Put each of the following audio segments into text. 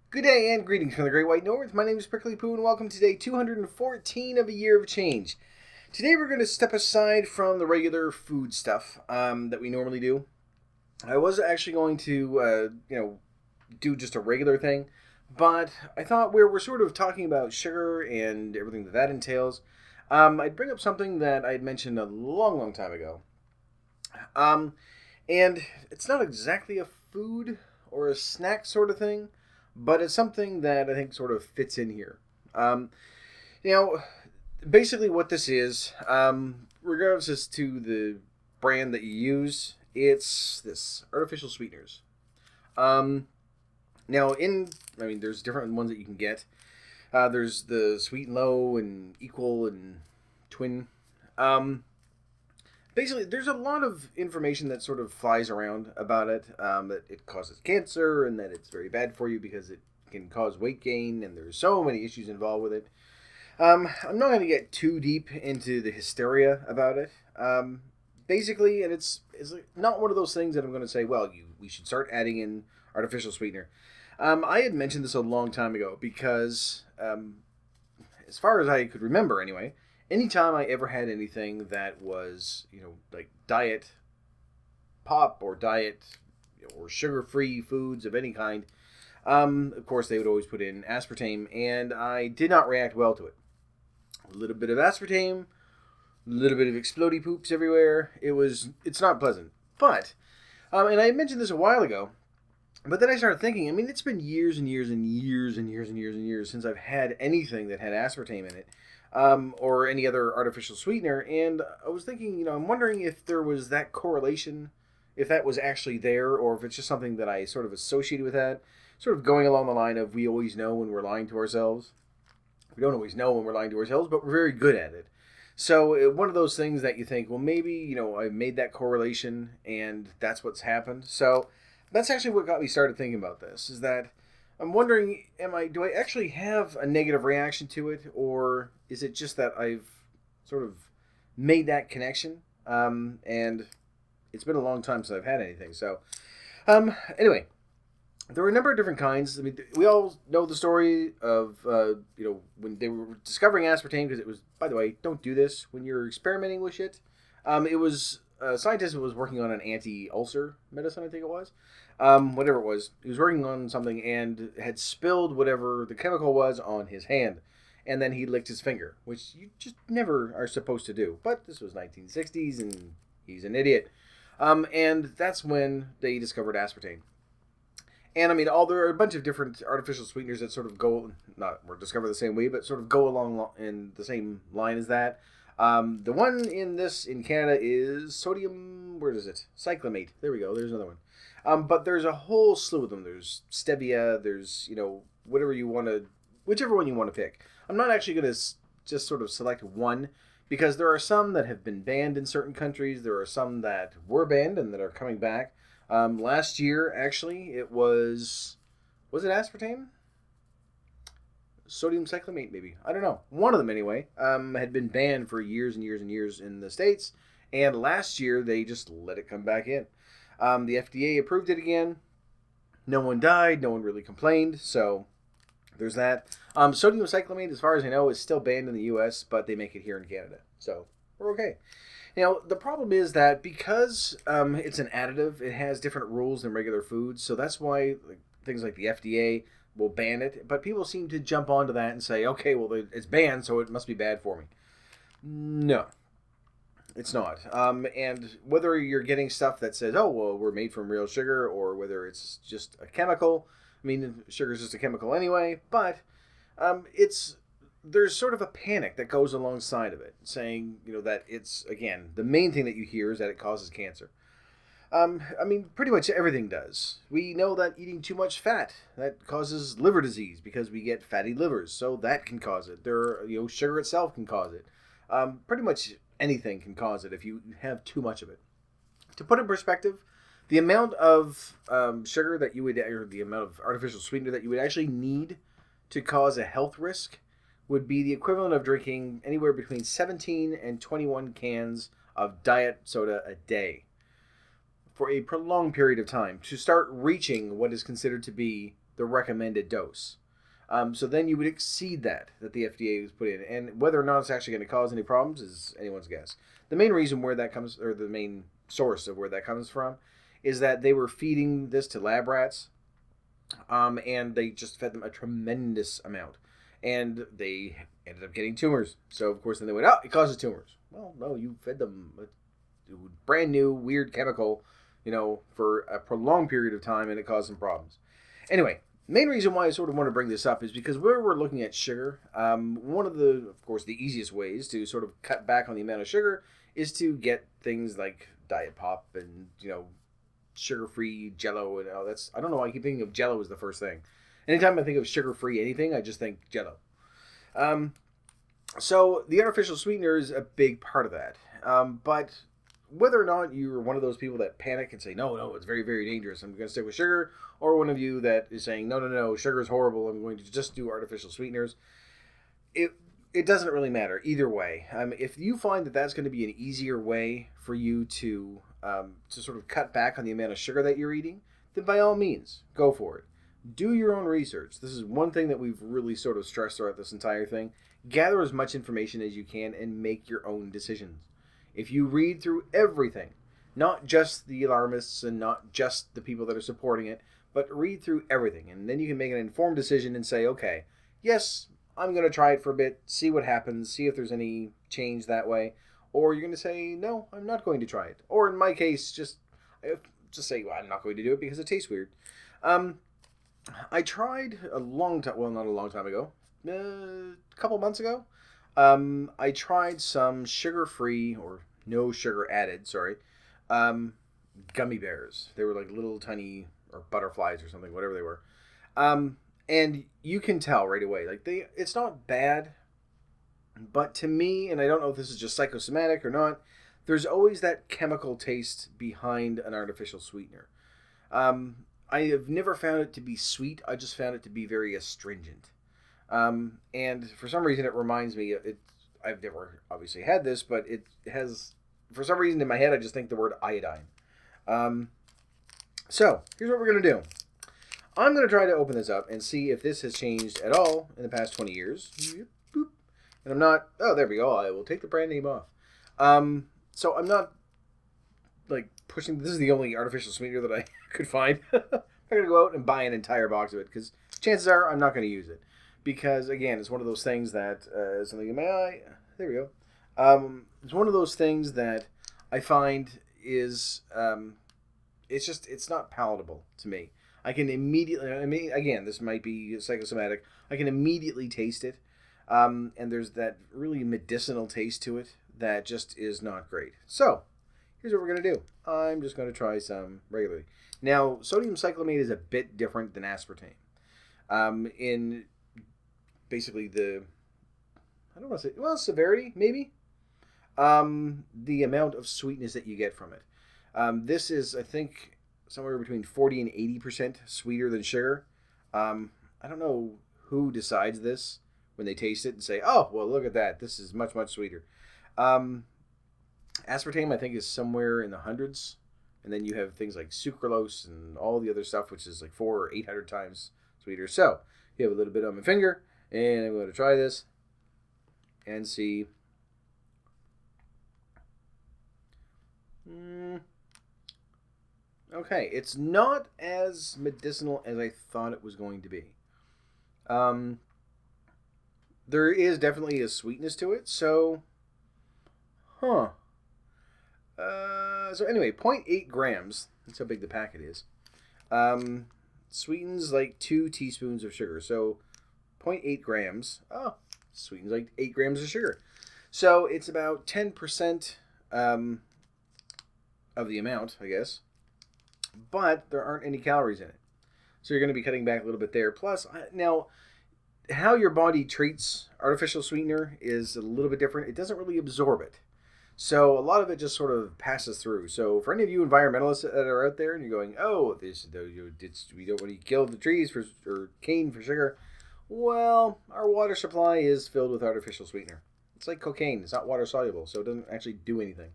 Good day and greetings from the Great White North. My name is Prickly Poo and welcome to day 214 of a year of change. Today we're going to step aside from the regular food stuff that we normally do. I was actually going to, do just a regular thing, but I thought we're sort of talking about sugar and everything that entails. I'd bring up something that I had mentioned a long, long time ago. Um, and it's not exactly a food or a snack sort of thing, but it's something that I think sort of fits in here. Um, you know, Basically what this is, regardless as to the brand that you use, it's this artificial sweeteners. Um, there's different ones that you can get. There's the sweet and low and equal and twin. Um, Basically, there's a lot of information that sort of flies around about it. That it causes cancer and that it's very bad for you because it can cause weight gain, and there's so many issues involved with it. I'm not going to get too deep into the hysteria about it. Basically, and it's not one of those things that I'm going to say, well, we should start adding in artificial sweetener. I had mentioned this a long time ago because, as far as I could remember anyway, anytime I ever had anything that was, like diet pop or diet or sugar-free foods of any kind, of course they would always put in aspartame, and I did not react well to it. A little bit of aspartame, a little bit of explodey poops everywhere. It's not pleasant. But, and I mentioned this a while ago, but then I started thinking, it's been years and years and years and years and years and years since I've had anything that had aspartame in it, or any other artificial sweetener, and I was thinking, I'm wondering if there was that correlation, if that was actually there, or if it's just something that I sort of associated with that, sort of going along the line of we always know when we're lying to ourselves. We don't always know when we're lying to ourselves, but we're very good at it. So one of those things that you think, well, maybe, I made that correlation and that's what's happened. So that's actually what got me started thinking about this, is that I'm wondering, do I actually have a negative reaction to it, or is it just that I've sort of made that connection? And it's been a long time since I've had anything. So, anyway, there were a number of different kinds. We all know the story of, when they were discovering aspartame, because it was, by the way, don't do this when you're experimenting with shit. It was a scientist who was working on an anti-ulcer medicine, I think it was. Whatever it was. He was working on something and had spilled whatever the chemical was on his hand. And then he licked his finger, which you just never are supposed to do. But this was 1960s, and he's an idiot. And that's when they discovered aspartame. And there are a bunch of different artificial sweeteners that sort of were discovered the same way, but sort of go along in the same line as that. The one in Canada is sodium, where is it? Cyclamate. There we go. There's another one. But there's a whole slew of them. There's stevia. There's, whichever one you want to pick. I'm not actually going to just sort of select one, because there are some that have been banned in certain countries. There are some that were banned and that are coming back. Last year, actually, was it aspartame? Sodium cyclamate, maybe. I don't know. One of them, anyway, had been banned for years and years and years in the States, and last year they just let it come back in. The FDA approved it again. No one died. No one really complained, so there's that. Sodium cyclamate, as far as I know, is still banned in the U.S., but they make it here in Canada, so we're okay. Now, the problem is that because it's an additive, it has different rules than regular foods, so that's why things like the FDA will ban it, but people seem to jump onto that and say, okay, well, it's banned, so it must be bad for me. No, it's not. And whether you're getting stuff that says, oh, well, we're made from real sugar, or whether it's just a chemical, sugar is just a chemical anyway, but there's sort of a panic that goes alongside of it, saying, that it's, again, the main thing that you hear is that it causes cancer. Pretty much everything does. We know that eating too much fat, that causes liver disease because we get fatty livers, so that can cause it. Sugar itself can cause it. Pretty much anything can cause it if you have too much of it. To put it in perspective, the amount of sugar that you would, or the amount of artificial sweetener that you would actually need to cause a health risk would be the equivalent of drinking anywhere between 17 and 21 cans of diet soda a day for a prolonged period of time to start reaching what is considered to be the recommended dose. So then you would exceed that the FDA was put in, and whether or not it's actually going to cause any problems is anyone's guess. The main reason where that comes, or the main source of where that comes from, is that they were feeding this to lab rats, and they just fed them a tremendous amount, and they ended up getting tumors. So of course then they went, oh, it causes tumors. Well, no, you fed them a brand new weird chemical, for a prolonged period of time, and it caused some problems. Anyway, main reason why I sort of want to bring this up is because where we're looking at sugar, one of of course, the easiest ways to sort of cut back on the amount of sugar is to get things like Diet Pop and, sugar-free Jell-O and that's, I don't know why I keep thinking of Jell-O as the first thing. Anytime I think of sugar-free anything, I just think Jell-O. So the artificial sweetener is a big part of that. But whether or not you're one of those people that panic and say, no, it's very, very dangerous, I'm going to stick with sugar, or one of you that is saying, no, sugar is horrible, I'm going to just do artificial sweeteners, it doesn't really matter either way. If you find that that's going to be an easier way for you to sort of cut back on the amount of sugar that you're eating, then by all means, go for it. Do your own research. This is one thing that we've really sort of stressed throughout this entire thing. Gather as much information as you can and make your own decisions. If you read through everything, not just the alarmists and not just the people that are supporting it, but read through everything, and then you can make an informed decision and say, okay, yes, I'm going to try it for a bit, see what happens, see if there's any change that way, or you're going to say, no, I'm not going to try it. Or in my case, just say, well, I'm not going to do it because it tastes weird. I tried a long time, well, not a long time ago, a couple months ago, I tried some sugar-free, or no sugar added, gummy bears. They were like little tiny, or butterflies or something, whatever they were. And you can tell right away, like it's not bad, but to me, and I don't know if this is just psychosomatic or not, there's always that chemical taste behind an artificial sweetener. I have never found it to be sweet. I just found it to be very astringent. And for some reason, it reminds me, I've never obviously had this, but it has, for some reason in my head, I just think the word iodine. So here's what we're going to do. I'm going to try to open this up and see if this has changed at all in the past 20 years. Boop. And I'm not, oh, there we go. I will take the brand name off. So I'm not like pushing, this is the only artificial sweetener that I could find. I'm going to go out and buy an entire box of it because chances are I'm not going to use it. Because, again, it's one of those things that, something in my eye, there we go. It's one of those things that I find is, it's not palatable to me. I can immediately, again, this might be psychosomatic, I can immediately taste it. And there's that really medicinal taste to it that just is not great. So, here's what we're going to do. I'm just going to try some regularly. Now, sodium cyclamate is a bit different than aspartame. In basically I don't want to say, well, severity, maybe. The amount of sweetness that you get from it. This is, I think, somewhere between 40 and 80% sweeter than sugar. I don't know who decides this when they taste it and say, oh, well, look at that. This is much, much sweeter. Aspartame, I think, is somewhere in the hundreds. And then you have things like sucralose and all the other stuff, which is like 400 or 800 times sweeter. So you have a little bit on my finger, and I'm going to try this and see. Okay, it's not as medicinal as I thought it was going to be. There is definitely a sweetness to it, so, so anyway, 0.8 grams, that's how big the packet is, sweetens like 2 teaspoons of sugar, so 0.8 grams, sweetens like 8 grams of sugar. So it's about 10% of the amount, I guess, but there aren't any calories in it. So you're going to be cutting back a little bit there. Plus, now, how your body treats artificial sweetener is a little bit different. It doesn't really absorb it. So a lot of it just sort of passes through. So for any of you environmentalists that are out there and you're going, oh, we don't want to kill the trees or cane for sugar. Well, our water supply is filled with artificial sweetener. It's like cocaine. It's not water soluble, so it doesn't actually do anything.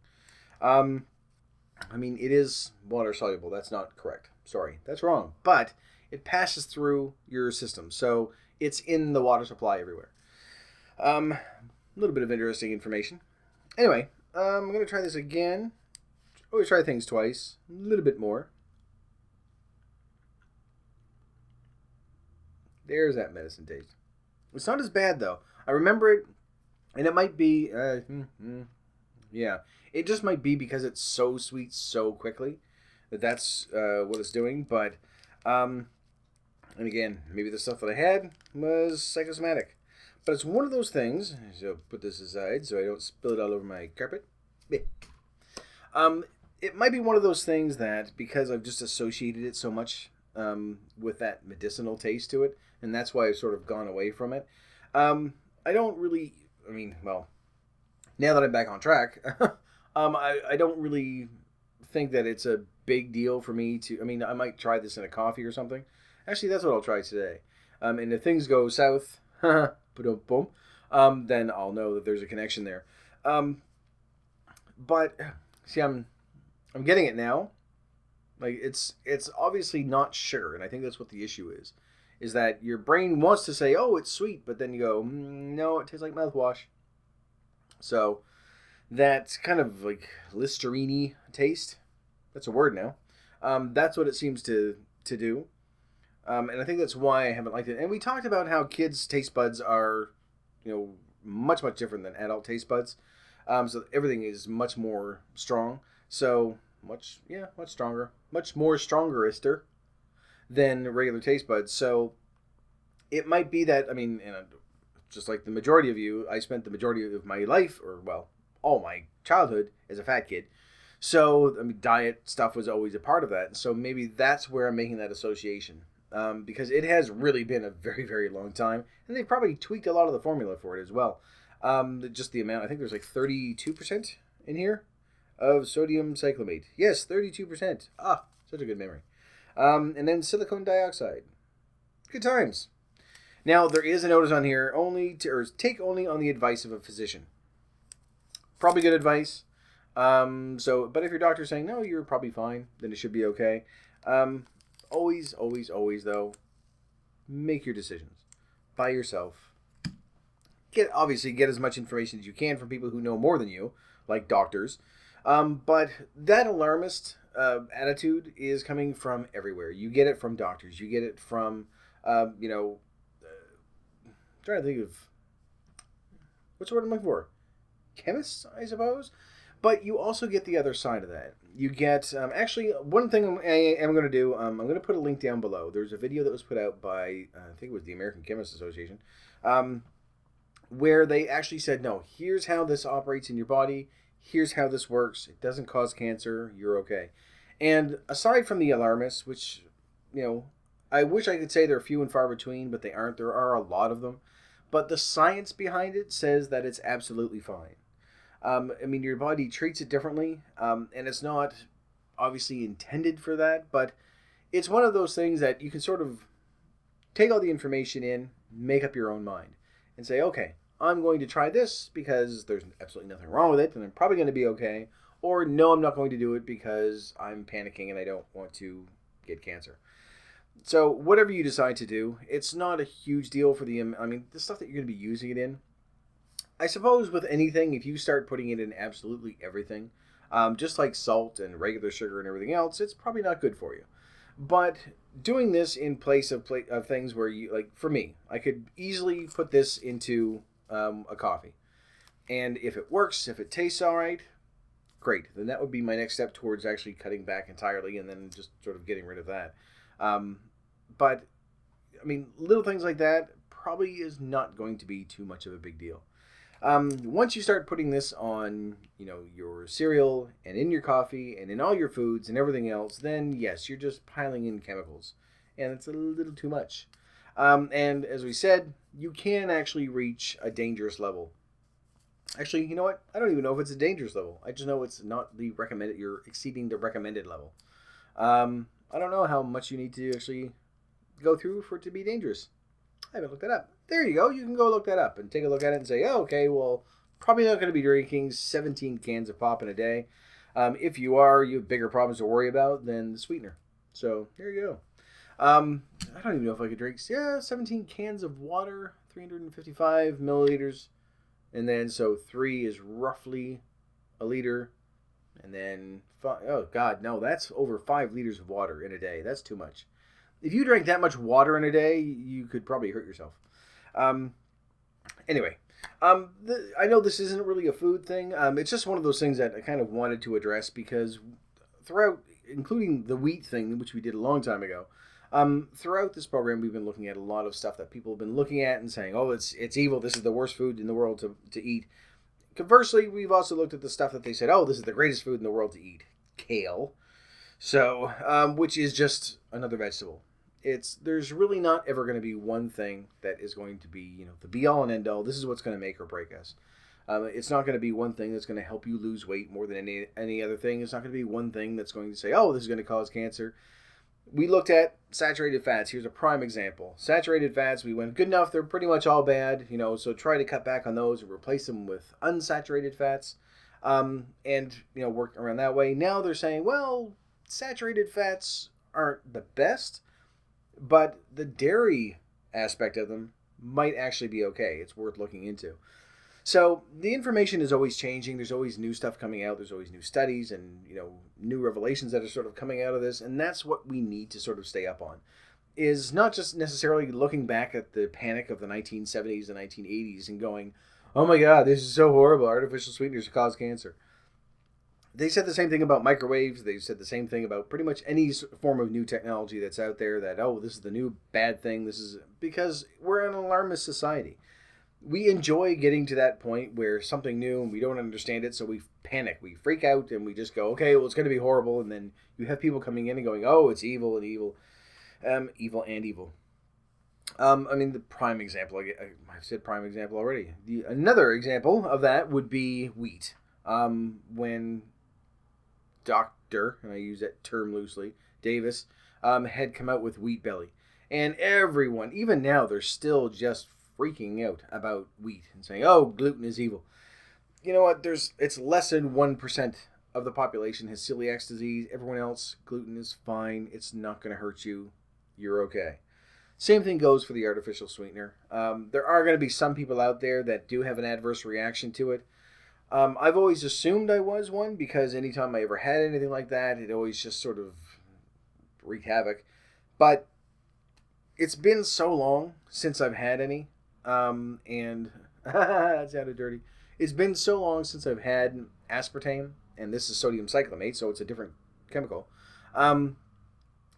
I mean, it is water soluble. That's not correct. Sorry, that's wrong. But it passes through your system. So it's in the water supply everywhere. A little bit of interesting information. Anyway, I'm going to try this again. Always try things twice. A little bit more. There's that medicine taste. It's not as bad, though. I remember it, and it might be... yeah. It just might be because it's so sweet so quickly that's what it's doing. But, and again, maybe the stuff that I had was psychosomatic. But it's one of those things, so put this aside so I don't spill it all over my carpet. It might be one of those things that, because I've just associated it so much with that medicinal taste to it, and that's why I've sort of gone away from it. I don't really, now that I'm back on track, I don't really think that it's a big deal for me to, I might try this in a coffee or something. Actually, that's what I'll try today. And if things go south, then I'll know that there's a connection there. But see, I'm getting it now. Like it's obviously not sugar, and I think that's what the issue is that your brain wants to say, oh, it's sweet, but then you go, no, it tastes like mouthwash. So that kind of like Listerine-y taste, that's a word now. That's what it seems to do. And I think that's why I haven't liked it. And we talked about how kids' taste buds are, much, much different than adult taste buds. So everything is much more strong. So much stronger. Much more stronger-ister than regular taste buds. So it might be that, just like the majority of you, I spent the majority of my life, all my childhood as a fat kid. So, diet stuff was always a part of that. So maybe that's where I'm making that association. Because it has really been a very, very long time. And they probably tweaked a lot of the formula for it as well. Just the amount, I think there's like 32% in here of sodium cyclamate. Yes, 32%. Ah, such a good memory. And then silicone dioxide. Good times. Now, there is a notice on here, take only on the advice of a physician. Probably good advice. But if your doctor's saying, no, you're probably fine, then it should be okay. Always, though, make your decisions by yourself. Get as much information as you can from people who know more than you, like doctors. But that alarmist attitude is coming from everywhere. You get it from doctors. You get it from, trying to think of, what's the word I'm looking for? Chemists, I suppose. But you also get the other side of that. You get, actually, one thing I am going to do, I'm going to put a link down below. There's a video that was put out by, I think it was the American Chemists Association, where they actually said, no, here's how this operates in your body. Here's how this works. It doesn't cause cancer. You're okay. And aside from the alarmists, which, I wish I could say they're few and far between, but they aren't. There are a lot of them. But the science behind it says that it's absolutely fine. Your body treats it differently, and it's not obviously intended for that, but it's one of those things that you can sort of take all the information in, make up your own mind, and say, okay, I'm going to try this because there's absolutely nothing wrong with it, and I'm probably going to be okay, or no, I'm not going to do it because I'm panicking and I don't want to get cancer. So whatever you decide to do, it's not a huge deal for the stuff that you're going to be using it in. I suppose with anything, if you start putting it in absolutely everything, just like salt and regular sugar and everything else, it's probably not good for you. But doing this in place of things where you, like for me, I could easily put this into a coffee. And if it works, if it tastes all right, great. Then that would be my next step towards actually cutting back entirely and then just sort of getting rid of that. But, little things like that probably is not going to be too much of a big deal. Once you start putting this on, your cereal and in your coffee and in all your foods and everything else, then yes, you're just piling in chemicals. And it's a little too much. And as we said, you can actually reach a dangerous level. Actually, you know what? I don't even know if it's a dangerous level. I just know it's not the recommended. You're exceeding the recommended level. I don't know how much you need to actually go through for it to be dangerous. I haven't looked that up. There you go. You can go look that up and take a look at it and say, oh, okay, well, probably not going to be drinking 17 cans of pop in a day. If you are, you have bigger problems to worry about than the sweetener. So there you I don't even know if I could drink. Yeah, 17 cans of water, 355 milliliters, and then so 3 is roughly a liter, and then oh god, no, that's over 5 liters of water in a day. That's too much. If you drank that much water in a day, you could probably hurt yourself. Um, anyway, I know this isn't really a food thing. It's just one of those things that I kind of wanted to address because throughout, including the wheat thing, which we did a long time ago, throughout this program, we've been looking at a lot of stuff that people have been looking at and saying, "Oh, it's evil. This is the worst food in the world to eat." Conversely, we've also looked at the stuff that they said, "Oh, this is the greatest food in the world to eat." Kale. So, which is just another vegetable. There's really not ever going to be one thing that is going to be, the be all and end all. This is what's going to make or break us. It's not going to be one thing that's going to help you lose weight more than any other thing. It's not going to be one thing that's going to say, "Oh, this is going to cause cancer." We looked at saturated fats. Here's a prime example. Saturated fats, we went, good enough, they're pretty much all bad, so try to cut back on those and replace them with unsaturated fats, and work around that way. Now they're saying, well, saturated fats aren't the best, but the dairy aspect of them might actually be okay. It's worth looking into. So the information is always changing. There's always new stuff coming out. There's always new studies and, new revelations that are sort of coming out of this. And that's what we need to sort of stay up on, is not just necessarily looking back at the panic of the 1970s and 1980s and going, "Oh my God, this is so horrible. Artificial sweeteners cause cancer." They said the same thing about microwaves. They've said the same thing about pretty much any form of new technology that's out there, that, "Oh, this is the new bad thing." This is because we're an alarmist society. We enjoy getting to that point where something new and we don't understand it, so we panic, we freak out, and we just go, "Okay, well, it's going to be horrible." And then you have people coming in and going, "Oh, it's evil and evil, evil and evil." The prime example, I've said prime example already. Another example of that would be wheat. When Dr., and I use that term loosely, Davis, had come out with wheat belly. And everyone, even now, they're still just freaking out about wheat and saying, "Oh, gluten is evil." You know what? It's less than 1% of the population has celiac disease. Everyone else, gluten is fine. It's not going to hurt you. You're okay. Same thing goes for the artificial sweetener. There are going to be some people out there that do have an adverse reaction to it. I've always assumed I was one because anytime I ever had anything like that, it always just sort of wreaked havoc. But it's been so long since I've had any. And that sounded dirty. It's been so long since I've had aspartame, and this is sodium cyclamate, so it's a different chemical.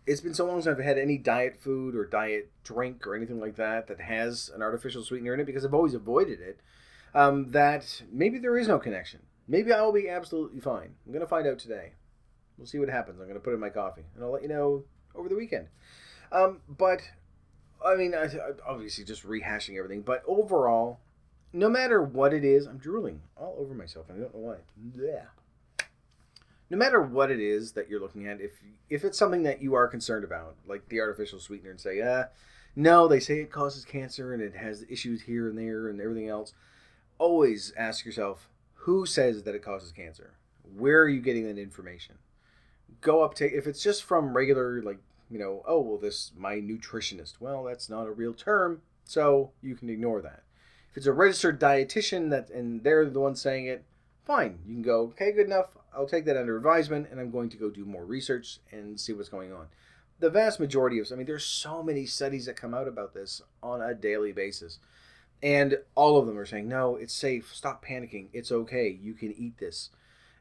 It's been so long since I've had any diet food or diet drink or anything like that has an artificial sweetener in it, because I've always avoided it, that maybe there is no connection. Maybe I'll be absolutely fine. I'm going to find out today. We'll see what happens. I'm going to put it in my coffee, and I'll let you know over the weekend. But obviously just rehashing everything, but overall, no matter what it is, I'm drooling all over myself, and I don't know why. Yeah. No matter what it is that you're looking at, if it's something that you are concerned about, like the artificial sweetener, and say, no, they say it causes cancer and it has issues here and there and everything else, always ask yourself, who says that it causes cancer? Where are you getting that information? Go up, if it's just from regular, "Oh, well, my nutritionist." Well, that's not a real term, so you can ignore that. If it's a registered dietitian and they're the ones saying it, fine. You can go, "Okay, good enough. I'll take that under advisement, and I'm going to go do more research and see what's going on." The vast majority there's so many studies that come out about this on a daily basis, and all of them are saying, "No, it's safe. Stop panicking. It's okay. You can eat this."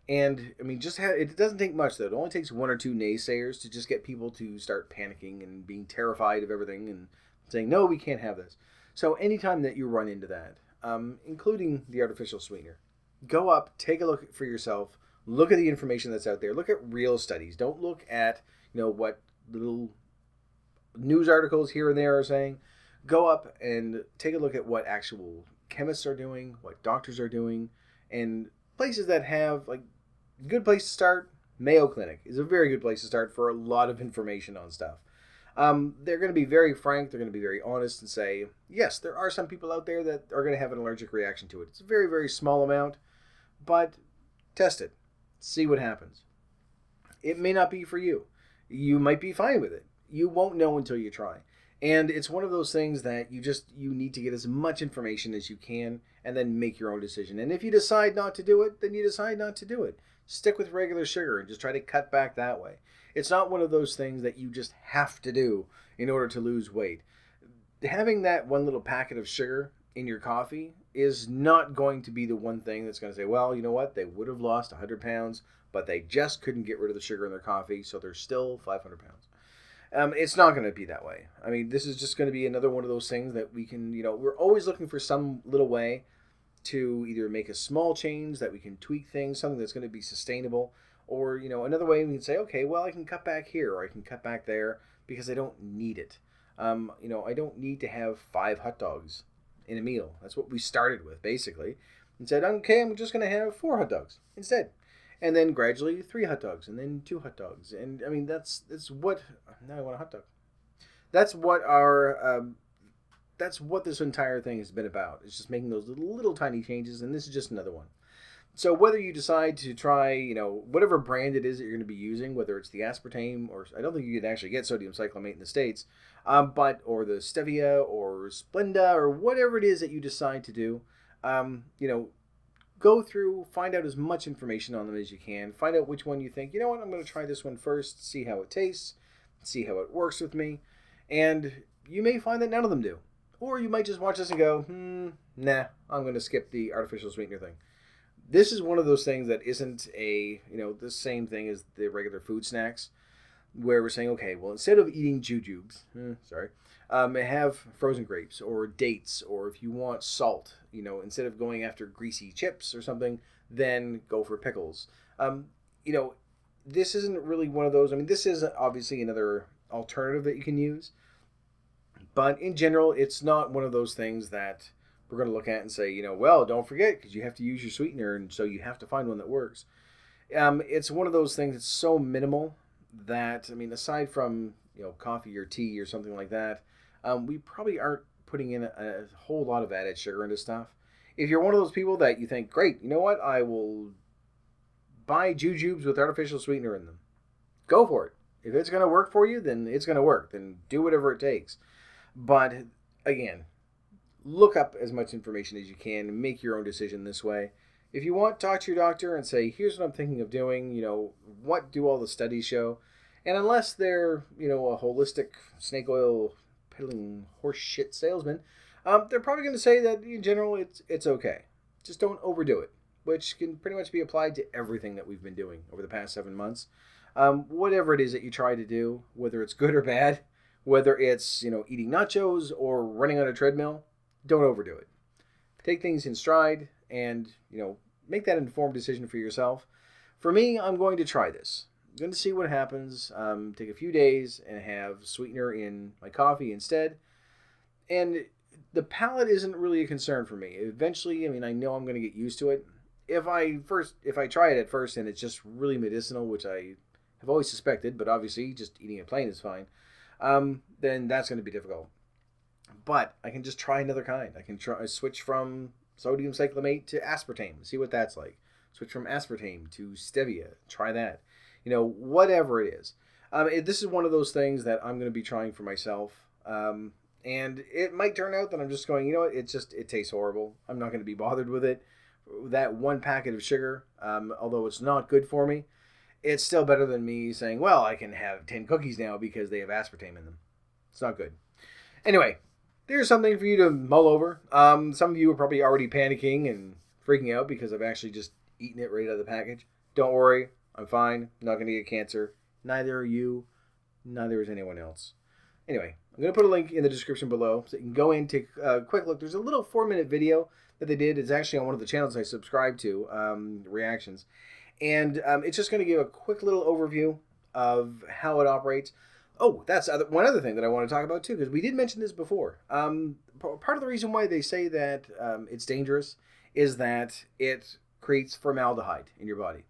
And it doesn't take much, though. It only takes one or two naysayers to just get people to start panicking and being terrified of everything and saying, "No, we can't have this." So anytime that you run into that, including the artificial sweetener, go up, take a look for yourself, look at the information that's out there, look at real studies. Don't look at, what little news articles here and there are saying. Go up and take a look at what actual chemists are doing, what doctors are doing, and places that have, good place to start. Mayo Clinic is a very good place to start for a lot of information on stuff. They're going to be very frank. They're going to be very honest and say, yes, there are some people out there that are going to have an allergic reaction to it. It's a very, very small amount, but test it. See what happens. It may not be for you. You might be fine with it. You won't know until you try. And it's one of those things that you need to get as much information as you can and then make your own decision. And if you decide not to do it, then you decide not to do it. Stick with regular sugar and just try to cut back that way. It's not one of those things that you just have to do in order to lose weight. Having that one little packet of sugar in your coffee is not going to be the one thing that's going to say, well, you know what, they would have lost 100 pounds, but they just couldn't get rid of the sugar in their coffee, so they're still 500 pounds. It's not going to be that way. I mean, this is just going to be another one of those things that we can, we're always looking for some little way to either make a small change that we can tweak things, something that's going to be sustainable, or, another way we can say, okay, well, I can cut back here or I can cut back there because I don't need it. I don't need to have 5 hot dogs in a meal. That's what we started with, basically. And said, okay, I'm just going to have 4 hot dogs instead. And then gradually 3 hot dogs, and then 2 hot dogs. And, I mean, that's what... Now I want a hot dog. That's what that's what this entire thing has been about. It's just making those little tiny changes, and this is just another one. So whether you decide to try, whatever brand it is that you're going to be using, whether it's the aspartame, or I don't think you can actually get sodium cyclamate in the States, or the stevia or Splenda or whatever it is that you decide to do, go through, find out as much information on them as you can. Find out which one you think, you know what, I'm going to try this one first, see how it tastes, see how it works with me. And you may find that none of them do. Or you might just watch this and go, nah, I'm going to skip the artificial sweetener thing. This is one of those things that isn't the same thing as the regular food snacks, where we're saying, okay, well, instead of eating jujubes, have frozen grapes or dates, or if you want salt, instead of going after greasy chips or something, then go for pickles. This isn't really one of those. I mean, this is obviously another alternative that you can use, but in general, it's not one of those things that we're going to look at and say, well, don't forget, because you have to use your sweetener, and so you have to find one that works. It's one of those things that's so minimal that, I mean, aside from, coffee or tea or something like that, we probably aren't putting in a whole lot of added sugar into stuff. If you're one of those people that you think, great, you know what, I will buy jujubes with artificial sweetener in them, go for it. If it's going to work for you, then it's going to work. Then do whatever it takes. But, again, look up as much information as you can and make your own decision this way. If you want, talk to your doctor and say, here's what I'm thinking of doing, what do all the studies show? And unless they're, a holistic snake oil peddling horse shit salesman, they're probably going to say that in general it's okay. Just don't overdo it, which can pretty much be applied to everything that we've been doing over the past 7 months. Whatever it is that you try to do, whether it's good or bad, whether it's, eating nachos or running on a treadmill, don't overdo it. Take things in stride and, make that informed decision for yourself. For me, I'm going to try this. I'm going to see what happens. Take a few days and have sweetener in my coffee instead. And the palate isn't really a concern for me. Eventually, I know I'm going to get used to it. If I try it at first and it's just really medicinal, which I have always suspected, but obviously just eating it plain is fine, then that's going to be difficult. But I can just try another kind. I can switch from sodium cyclamate to aspartame, see what that's like. Switch from aspartame to stevia, try that. Whatever it is. This is one of those things that I'm going to be trying for myself. And it might turn out that I'm just going, it tastes horrible. I'm not going to be bothered with it. That one packet of sugar, although it's not good for me, it's still better than me saying, well, I can have 10 cookies now because they have aspartame in them. It's not good. Anyway, there's something for you to mull over. Some of you are probably already panicking and freaking out because I've actually just eaten it right out of the package. Don't worry. I'm fine. I'm not going to get cancer. Neither are you. Neither is anyone else. Anyway, I'm going to put a link in the description below so you can go in, take a quick look. There's a little 4-minute video that they did. It's actually on one of the channels I subscribe to, Reactions. And it's just going to give a quick little overview of how it operates. Oh, that's one other thing that I want to talk about too, because we did mention this before. Part of the reason why they say that it's dangerous is that it creates formaldehyde in your body,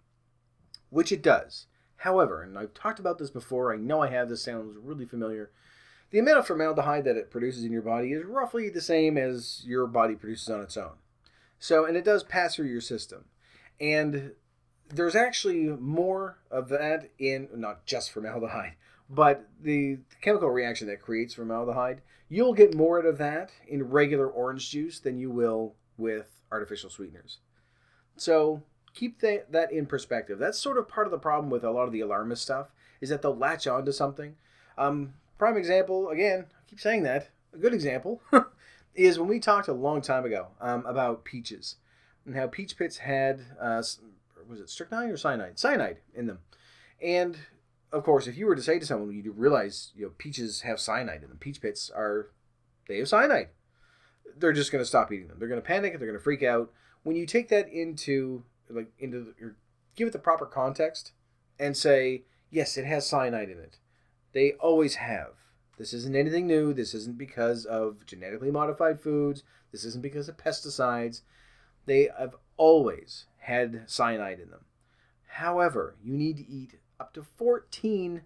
which it does. However, and I've talked about this before, I know I have, this sounds really familiar, the amount of formaldehyde that it produces in your body is roughly the same as your body produces on its own. So, and it does pass through your system. And there's actually more of that in, not just formaldehyde, But the chemical reaction that creates formaldehyde, you'll get more out of that in regular orange juice than you will with artificial sweeteners. So keep that in perspective. That's sort of part of the problem with a lot of the alarmist stuff, is that they'll latch on to something. Prime example, again, I keep saying that, a good example, is when we talked a long time ago about peaches and how peach pits had, was it strychnine or cyanide? Cyanide in them. And of course, if you were to say to someone, you realize, peaches have cyanide in them. Peach pits they have cyanide. They're just going to stop eating them. They're going to panic. They're going to freak out. When you take that give it the proper context and say, yes, it has cyanide in it. They always have. This isn't anything new. This isn't because of genetically modified foods. This isn't because of pesticides. They have always had cyanide in them. However, you need to eat up to 14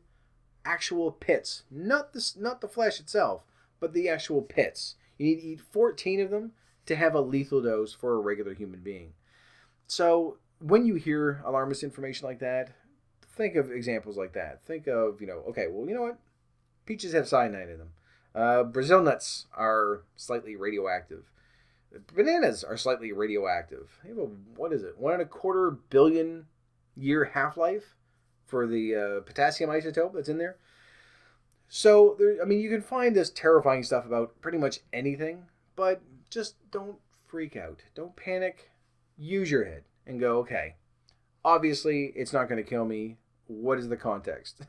actual pits, not the flesh itself, but the actual pits. You need to eat 14 of them to have a lethal dose for a regular human being. So when you hear alarmist information like that, think of examples like that. Think of, okay, well, you know what? Peaches have cyanide in them. Brazil nuts are slightly radioactive. Bananas are slightly radioactive. They have 1.25 billion year half-life for the potassium isotope that's in there. So, you can find this terrifying stuff about pretty much anything, but just don't freak out. Don't panic. Use your head and go, okay, obviously it's not going to kill me. What is the context?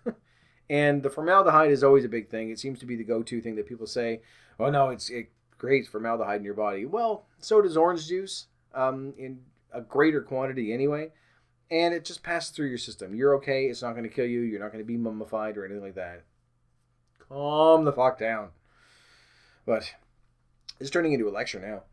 And the formaldehyde is always a big thing. It seems to be the go-to thing that people say, oh no, it creates formaldehyde in your body. Well, so does orange juice in a greater quantity anyway. And it just passes through your system. You're okay. It's not going to kill you. You're not going to be mummified or anything like that. Calm the fuck down. But it's turning into a lecture now.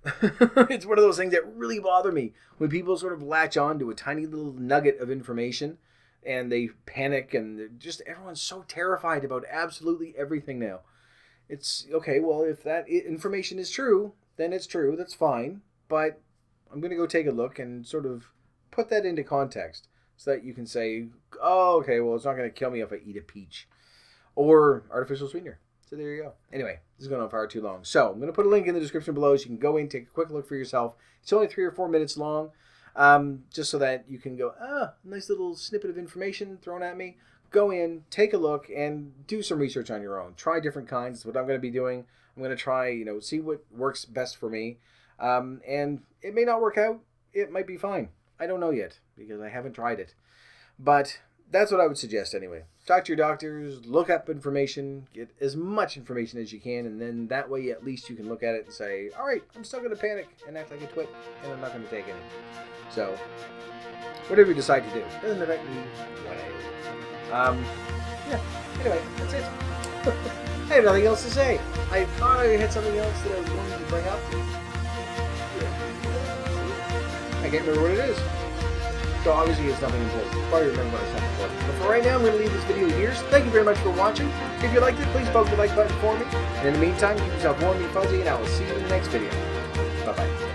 It's one of those things that really bother me when people sort of latch on to a tiny little nugget of information and they panic and everyone's so terrified about absolutely everything now. It's okay. Well, if that information is true, then it's true. That's fine. But I'm going to go take a look and sort of put that into context so that you can say, oh, okay, well, it's not going to kill me if I eat a peach or artificial sweetener. So there you go. Anyway, this is going on far too long. So I'm going to put a link in the description below so you can go in, take a quick look for yourself. It's only 3 or 4 minutes long, just so that you can go, nice little snippet of information thrown at me. Go in, take a look, and do some research on your own. Try different kinds. That's what I'm going to be doing. I'm going to try, see what works best for me. And it may not work out. It might be fine. I don't know yet because I haven't tried it. But that's what I would suggest anyway. Talk to your doctors, look up information, get as much information as you can, and then that way at least you can look at it and say, all right, I'm still going to panic and act like a twit, and I'm not going to take any. So, whatever you decide to do, doesn't affect me whatever. Anyway, that's it. I have nothing else to say. I thought I had something else that I was going to bring up. I can't remember what it is. So obviously it's nothing important. Probably remember what I said before. But for right now, I'm going to leave this video here. So thank you very much for watching. If you liked it, please poke the like button for me. And in the meantime, keep yourself warm and fuzzy, and I will see you in the next video. Bye-bye.